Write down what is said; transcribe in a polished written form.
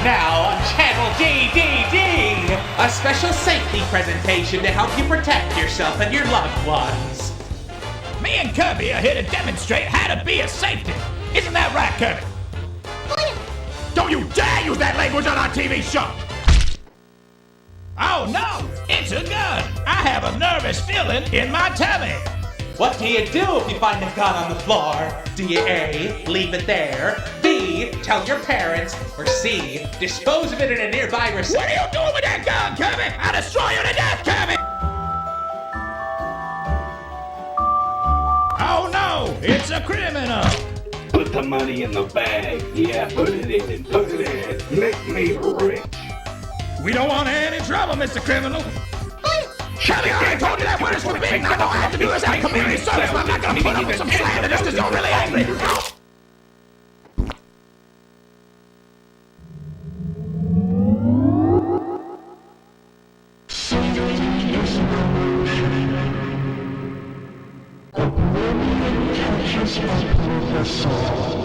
Now on Channel DDD, a special safety presentation to help you protect yourself and your loved ones. Me and Kirby are here to demonstrate how to be a safety. Isn't that right, Kirby? Don't you dare use that language on our TV show! Oh no, it's a gun. I have a nervous feeling in my tummy. What do you do if you find a gun on the floor? Do you A, leave it there, B, tell your parents, or C, dispose of it in a nearby receptacle? What are you doing with that gun, Kirby? I'll destroy you to death, Kirby! Oh no, it's a criminal. Put the money in the bag. Yeah, put it in, put it in. Make me rich. We don't want any trouble, Mr. Criminal. Shelly, I told you that word is forbidden. I know I have to do this out of community service, but I'm not gonna put up with some slander just because you're really angry. Professor.